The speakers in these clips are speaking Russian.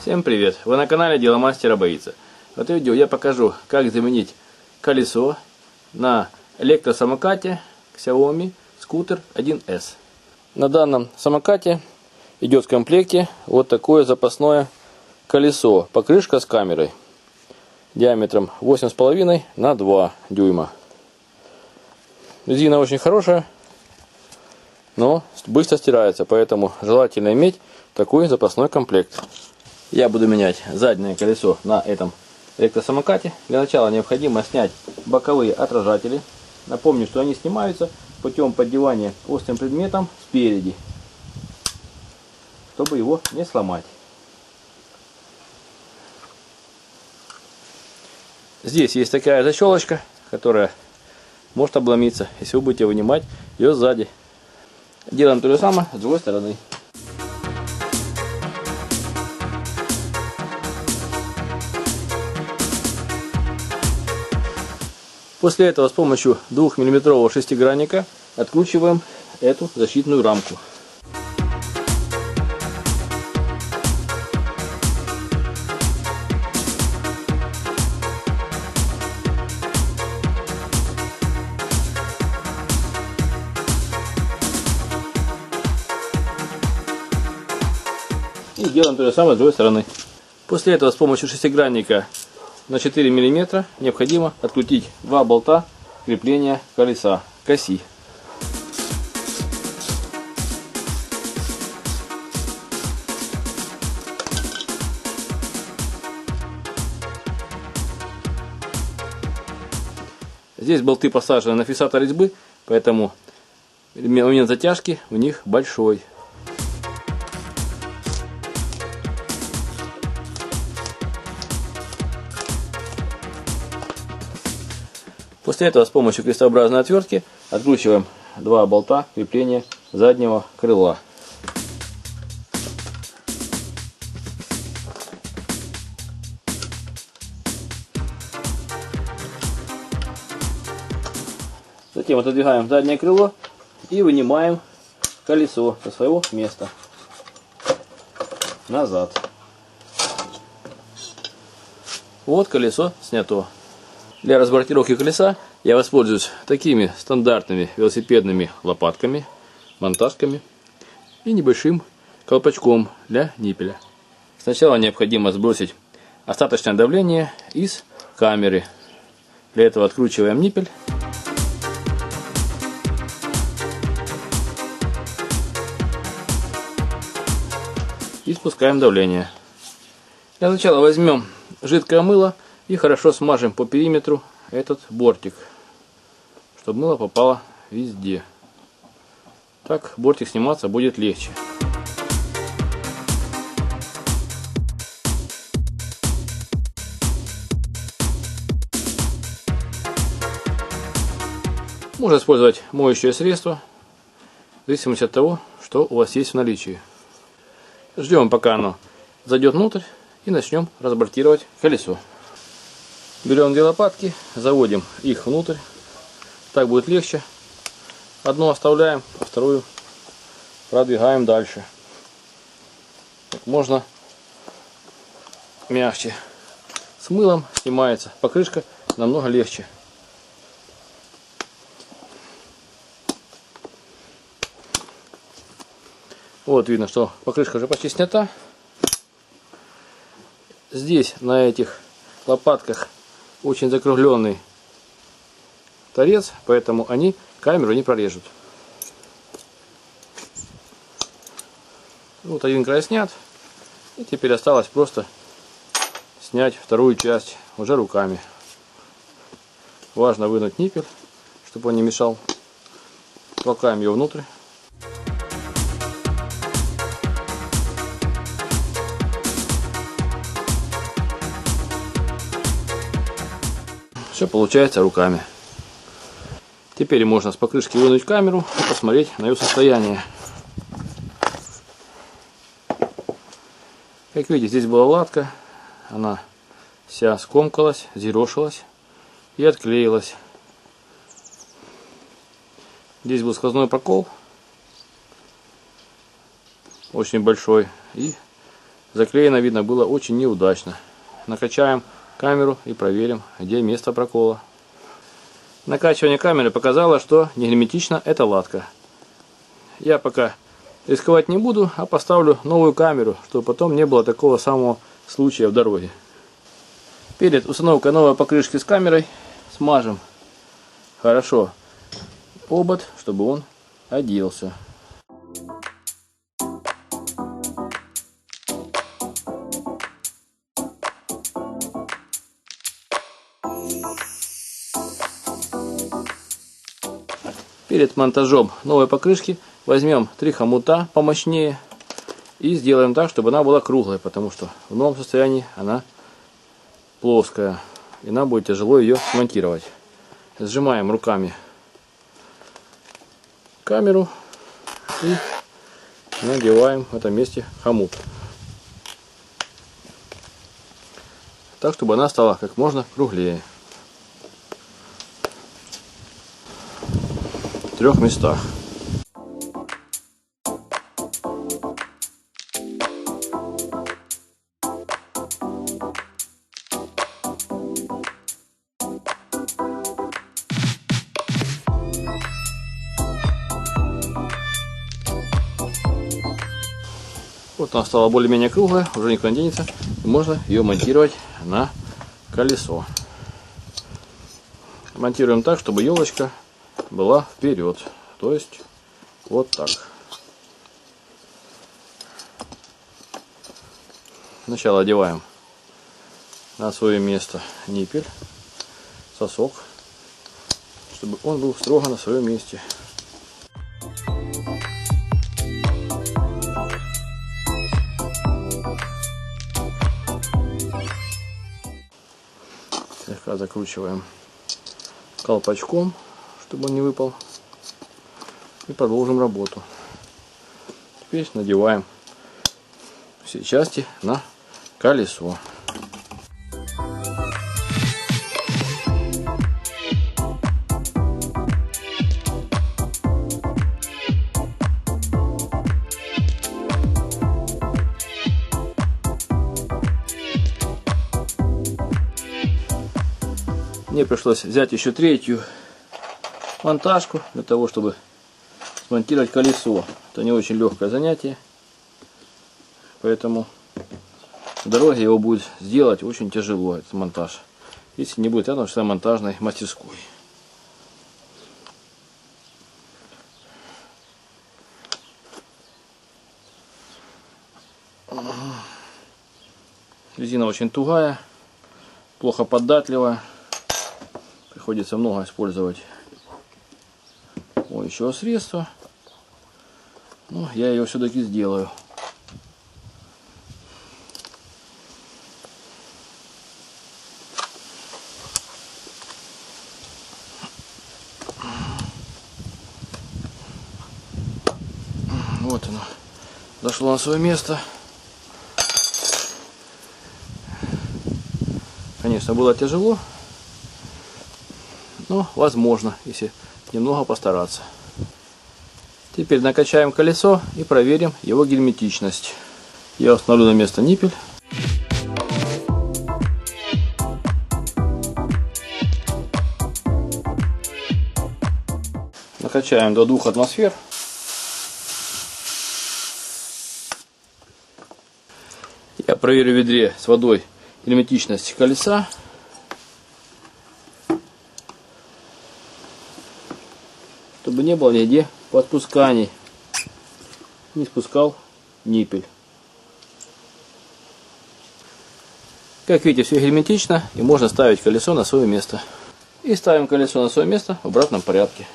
Всем привет! Вы на канале Дело Мастера Боится. В этом видео я покажу, как заменить колесо на электросамокате Xiaomi Scooter 1S. На данном самокате идет в комплекте вот такое запасное колесо, покрышка с камерой диаметром 8,5 на 2 дюйма. Резина очень хорошая, но быстро стирается, поэтому желательно иметь такой запасной комплект. Я буду менять заднее колесо на этом электросамокате. Для начала необходимо снять боковые отражатели. Напомню, что они снимаются путем поддевания острым предметом спереди, чтобы его не сломать. Здесь есть такая защелочка, которая может обломиться, если вы будете вынимать ее сзади. Делаем то же самое с другой стороны. После этого с помощью 2-мм шестигранника откручиваем эту защитную рамку. И делаем то же самое с другой стороны. После этого с помощью шестигранника на 4 мм необходимо открутить 2 болта крепления колеса к оси. Здесь болты посажены на фиксатор резьбы, поэтому момент затяжки у них большой. После этого с помощью крестообразной отвертки откручиваем 2 болта крепления заднего крыла. Затем отодвигаем заднее крыло и вынимаем колесо со своего места назад. Вот колесо снято. Для разбортировки колеса я воспользуюсь такими стандартными велосипедными лопатками, монтажками и небольшим колпачком для ниппеля. Сначала необходимо сбросить остаточное давление из камеры. Для этого откручиваем ниппель. И спускаем давление. Для начала возьмем жидкое мыло и хорошо смажем по периметру этот бортик, чтобы мыло попало везде. Так бортик сниматься будет легче. Можно использовать моющее средство, в зависимости от того, что у вас есть в наличии. Ждем, пока оно зайдет внутрь, и начнем разбортировать колесо. Берем 2 лопатки, заводим их внутрь, так будет легче. Одну оставляем, а вторую продвигаем дальше. Как можно мягче. С мылом снимается покрышка намного легче. Вот видно, что покрышка уже почти снята. Здесь на этих лопатках очень закругленный торец, поэтому они камеру не прорежут. Вот один край снят, и теперь осталось просто снять вторую часть уже руками. Важно вынуть ниппель, чтобы он не мешал. Толкаем ее внутрь. Все получается руками. Теперь можно с покрышки вынуть камеру и посмотреть на ее состояние. Как видите, здесь была латка, она вся скомкалась, зерошилась и отклеилась. Здесь был сквозной прокол, очень большой, и заклеено, видно, было очень неудачно. Накачаем камеру и проверим, где место прокола. Накачивание камеры показало, что не герметична эта латка. Я пока рисковать не буду, а поставлю новую камеру, чтобы потом не было такого самого случая в дороге. Перед установкой новой покрышки с камерой смажем хорошо обод, чтобы он оделся. Перед монтажом новой покрышки возьмем 3 хомута помощнее и сделаем так, чтобы она была круглой, потому что в новом состоянии она плоская, и нам будет тяжело ее смонтировать. Сжимаем руками камеру и надеваем в этом месте хомут, так, чтобы она стала как можно круглее. В 3 местах. Вот она стала более-менее круглая, уже никуда не денется, и можно ее монтировать на колесо. Монтируем так, чтобы елочка была вперед, то есть вот так. Сначала одеваем на свое место ниппель, сосок, чтобы он был строго на своем месте. Слегка закручиваем колпачком, чтобы он не выпал, и продолжим работу. Теперь надеваем все части на колесо. Мне пришлось взять еще 3-ю монтажку для того, чтобы смонтировать колесо. Это не очень легкое занятие, поэтому в дороге его будет сделать очень тяжело, этот монтаж, если не будет рядом с монтажной мастерской. Резина очень тугая, плохо податливая. Приходится много использовать моющего средства. Но я ее все-таки сделаю. Вот оно. Дошло на свое место. Конечно, было тяжело. Но возможно, если немного постараться. Теперь накачаем колесо и проверим его герметичность. Я установлю на место ниппель. Накачаем до 2 атмосфер. Я проверю в ведре с водой герметичность колеса. Чтобы не было нигде подпусканий. Не спускал ниппель. Как видите, все герметично, и можно ставить колесо на свое место. И ставим колесо на свое место в обратном порядке.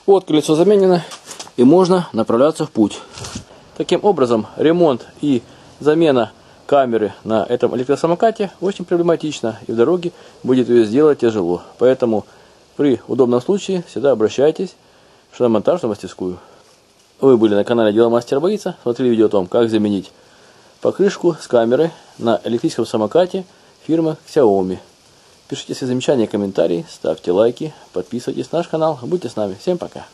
Вот колесо заменено, и можно направляться в путь. Таким образом, ремонт и замена камеры на этом электросамокате очень проблематично, и в дороге будет ее сделать тяжело. Поэтому при удобном случае всегда обращайтесь в шиномонтажную мастерскую. Вы были на канале Дело Мастера Боится, смотрели видео о том, как заменить покрышку с камеры на электрическом самокате фирмы Xiaomi. Пишите свои замечания, комментарии, ставьте лайки, подписывайтесь на наш канал. Будьте с нами. Всем пока.